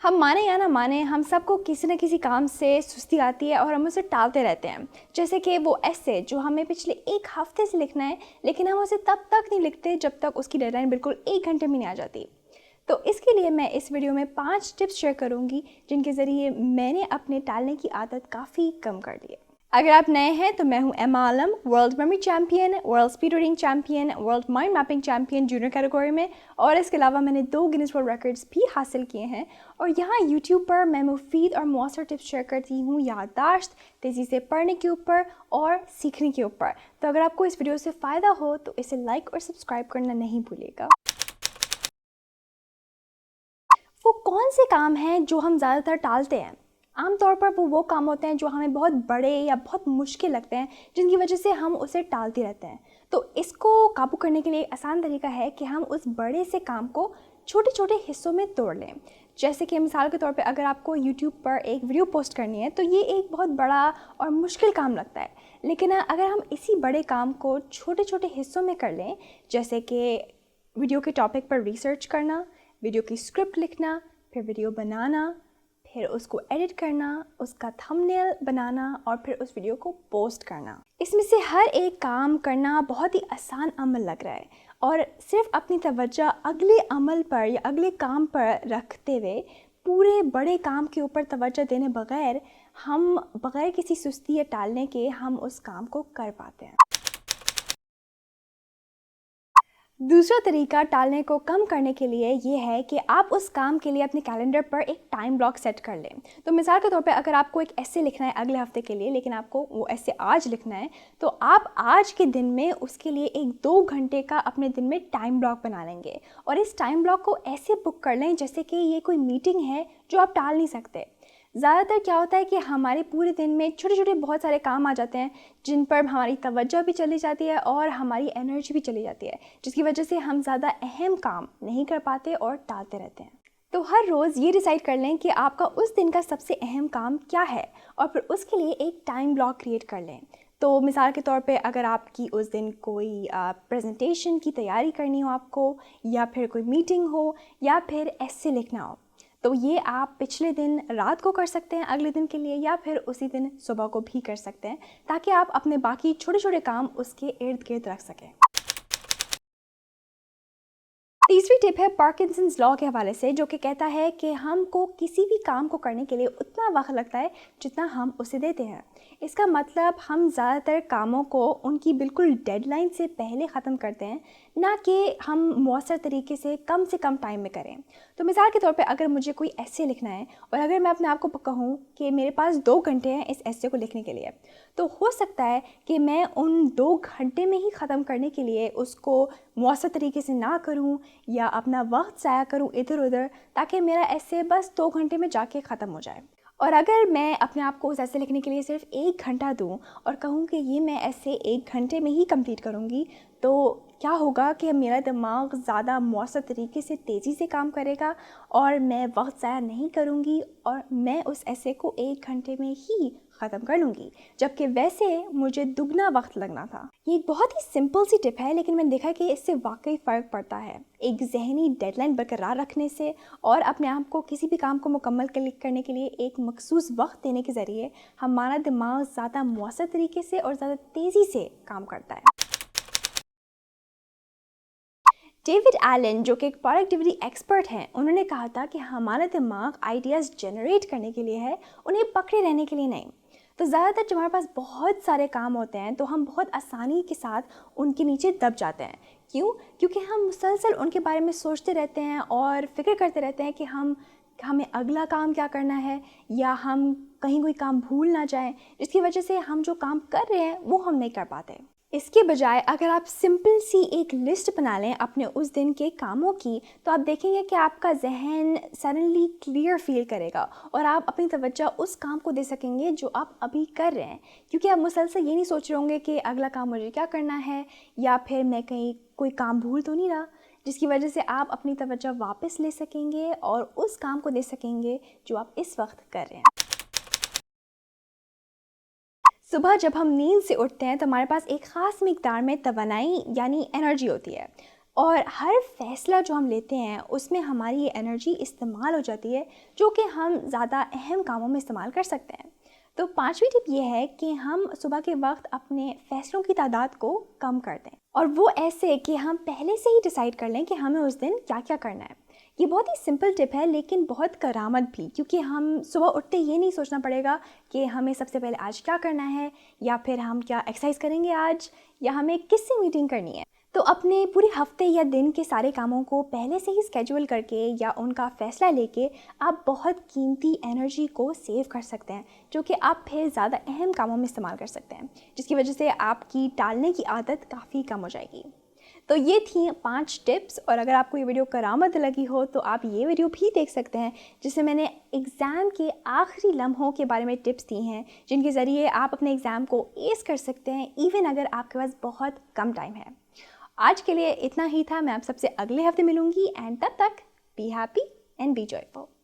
हम माने या ना माने, हम सबको किसी न किसी काम से सुस्ती आती है और हम उसे टालते रहते हैं। जैसे कि वो ऐसे जो हमें पिछले 1 हफ्ते से लिखना है, लेकिन हम उसे तब तक नहीं लिखते जब तक उसकी डेडलाइन बिल्कुल 1 घंटे में नहीं आ जाती। तो इसके लिए मैं इस वीडियो में 5 टिप्स शेयर करूँगी, जिनके ज़रिए मैंने अपने टालने की आदत काफ़ी कम कर दी है। अगर आप नए हैं तो मैं हूं Emma Alam, world memory champion, world speed reading champion, world mind mapping champion junior category में, और इसके अलावा मैंने 2 गिनीज वर्ल्ड रिकॉर्ड्स भी हासिल किए हैं। और यहाँ यूट्यूब पर मैं मुफीद और मौसर टिप्स शेयर करती हूँ याददाश्त, तेज़ी से पढ़ने के ऊपर और सीखने के ऊपर। तो अगर आपको इस वीडियो से फ़ायदा हो तो इसे लाइक और सब्सक्राइब करना नहीं भूलिएगा। वो कौन से काम हैं जो हम ज़्यादातर टालते हैं? आमतौर पर वो काम होते हैं जो हमें बहुत बड़े या बहुत मुश्किल लगते हैं, जिनकी वजह से हम उसे टालते रहते हैं। तो इसको काबू करने के लिए एक आसान तरीका है कि हम उस बड़े से काम को छोटे छोटे हिस्सों में तोड़ लें। जैसे कि मिसाल के तौर पे अगर आपको यूट्यूब पर एक वीडियो पोस्ट करनी है तो ये एक बहुत बड़ा और मुश्किल काम लगता है, लेकिन अगर हम इसी बड़े काम को छोटे छोटे हिस्सों में कर लें, जैसे कि वीडियो के टॉपिक पर रिसर्च करना, वीडियो की स्क्रिप्ट लिखना, फिर वीडियो बनाना, फिर उसको एडिट करना, उसका थंबनेल बनाना और फिर उस वीडियो को पोस्ट करना। इसमें से हर एक काम करना बहुत ही आसान अमल लग रहा है, और सिर्फ अपनी तवज्जो अगले अमल पर या अगले काम पर रखते हुए पूरे बड़े काम के ऊपर तवज्जो देने बगैर हम बगैर किसी सुस्ती या टालने के हम उस काम को कर पाते हैं। दूसरा तरीका टालने को कम करने के लिए ये है कि आप उस काम के लिए अपने कैलेंडर पर एक टाइम ब्लॉक सेट कर लें। तो मिसाल के तौर पे अगर आपको एक एसे लिखना है अगले हफ्ते के लिए, लेकिन आपको वो एसे आज लिखना है, तो आप आज के दिन में उसके लिए 1-2 घंटे का अपने दिन में टाइम ब्लॉक बना लेंगे, और इस टाइम ब्लॉक को ऐसे बुक कर लें जैसे कि ये कोई मीटिंग है जो आप टाल नहीं सकते। ज़्यादातर क्या होता है कि हमारे पूरे दिन में छोटे छोटे बहुत सारे काम आ जाते हैं, जिन पर हमारी तवज्जो भी चली जाती है और हमारी एनर्जी भी चली जाती है, जिसकी वजह से हम ज़्यादा अहम काम नहीं कर पाते और टालते रहते हैं। तो हर रोज़ ये डिसाइड कर लें कि आपका उस दिन का सबसे अहम काम क्या है, और फिर उसके लिए एक टाइम ब्लॉक क्रिएट कर लें। तो मिसाल के तौर पे अगर आपकी उस दिन कोई प्रेजेंटेशन की तैयारी करनी हो आपको, या फिर कोई मीटिंग हो, या फिर ऐसे लिखना हो, तो ये आप पिछले दिन रात को कर सकते हैं अगले दिन के लिए, या फिर उसी दिन सुबह को भी कर सकते हैं, ताकि आप अपने बाकी छोटे छोटे काम उसके इर्द गिर्द रख सकें। तीसरी टिप है पार्किंसंस लॉ के हवाले से, जो कि कहता है कि हमको किसी भी काम को करने के लिए उतना वक्त लगता है जितना हम उसे देते हैं। इसका मतलब हम ज़्यादातर कामों को उनकी बिल्कुल डेडलाइन से पहले ख़त्म करते हैं, ना कि हम मौसर तरीके से कम टाइम में करें। तो मिसाल के तौर पे अगर मुझे कोई ऐसे लिखना है, और अगर मैं अपने आप को कहूँ कि मेरे पास 2 घंटे हैं इस ऐसे को लिखने के लिए, तो हो सकता है कि मैं उन 2 घंटे में ही ख़त्म करने के लिए उसको मौसर तरीके से ना करूँ या अपना वक्त ज़ाया करूँ इधर उधर, ताकि मेरा ऐसे बस 2 घंटे में जाके ख़त्म हो जाए। और अगर मैं अपने आप को उस ऐसे लिखने के लिए सिर्फ 1 घंटा दूँ और कहूँ कि ये मैं ऐसे 1 घंटे में ही कंप्लीट करूँगी, तो क्या होगा कि मेरा दिमाग ज़्यादा मौसर तरीके से तेज़ी से काम करेगा और मैं वक्त ज़ाया नहीं करूँगी, और मैं उस ऐसे को 1 घंटे में ही ख़त्म कर लूँगी, जबकि वैसे मुझे दुगना वक्त लगना था। ये एक बहुत ही सिंपल सी टिप है, लेकिन मैंने देखा कि इससे वाकई फ़र्क पड़ता है। एक ज़हनी डेडलाइन बरकरार रखने से और अपने आप को किसी भी काम को मुकम्मल करने के लिए एक मखसूस वक्त देने के ज़रिए हमारा दिमाग ज़्यादा मौसर तरीके से और ज़्यादा तेज़ी से काम करता है। डेविड एलन, जो कि एक प्रोडक्टिविटी एक्सपर्ट हैं, उन्होंने कहा था कि हमारा दिमाग आइडियाज़ जनरेट करने के लिए है, उन्हें पकड़े रहने के लिए नहीं। तो ज़्यादातर जब हमारे पास बहुत सारे काम होते हैं तो हम बहुत आसानी के साथ उनके नीचे दब जाते हैं। क्यों? क्योंकि हम मुसलसल उनके बारे में सोचते रहते हैं और फिक्र करते रहते हैं कि हमें अगला काम क्या करना है, या हम कहीं कोई काम भूल ना जाएं, जिसकी वजह से हम जो काम कर रहे हैं वो हम नहीं कर पाते। इसके बजाय अगर आप सिंपल सी एक लिस्ट बना लें अपने उस दिन के कामों की, तो आप देखेंगे कि आपका जहन सडनली क्लियर फील करेगा और आप अपनी तवज्जो उस काम को दे सकेंगे जो आप अभी कर रहे हैं, क्योंकि आप मुसलसल ये नहीं सोच रहे होंगे कि अगला काम मुझे क्या करना है, या फिर मैं कहीं कोई काम भूल तो नहीं रहा, जिसकी वजह से आप अपनी तवज्जो वापस ले सकेंगे और उस काम को दे सकेंगे जो आप इस वक्त कर रहे हैं। सुबह जब हम नींद से उठते हैं तो हमारे पास एक ख़ास मिक़दार में तवानाई यानी एनर्जी होती है, اور ہر فیصلہ جو ہم لیتے ہیں اس میں ہماری یہ انرجی استعمال ہو جاتی ہے جو کہ ہم زیادہ اہم کاموں میں استعمال کر سکتے ہیں۔ تو 5ویں ٹپ یہ ہے کہ ہم صبح کے وقت اپنے فیصلوں کی تعداد کو کم کر دیں، اور وہ ایسے کہ ہم پہلے سے ہی ڈیسائیڈ کر لیں کہ ہمیں اس دن کیا کیا کرنا ہے۔ یہ بہت ہی سمپل ٹپ ہے لیکن بہت کرامت بھی، کیونکہ ہم صبح اٹھتے یہ نہیں سوچنا پڑے گا کہ ہمیں سب سے پہلے آج کیا کرنا ہے، یا پھر ہم کیا ایکسرسائز کریں گے آج، یا ہمیں کس سے میٹنگ کرنی ہے۔ تو اپنے پورے ہفتے یا دن کے سارے کاموں کو پہلے سے ہی اسکیجول کر کے یا ان کا فیصلہ لے کے آپ بہت قیمتی انرجی کو سیو کر سکتے ہیں، جو کہ آپ پھر زیادہ اہم کاموں میں استعمال کر سکتے ہیں، جس کی وجہ سے آپ کی ٹالنے کی عادت کافی کم ہو جائے گی۔ تو یہ تھیں 5 ٹپس، اور اگر آپ کو یہ ویڈیو کرامت لگی ہو تو آپ یہ ویڈیو بھی دیکھ سکتے ہیں جس میں میں نے ایگزام کے آخری لمحوں کے بارے میں ٹپس دی ہیں، جن کے ذریعے آپ اپنے ایگزام کو ایس کر سکتے ہیں ایون اگر آپ کے پاس بہت کم ٹائم ہے۔ آج کے لیے اتنا ہی تھا، میں آپ سب سے اگلے ہفتے ملوں گی، اینڈ تب تک be happy and be joyful.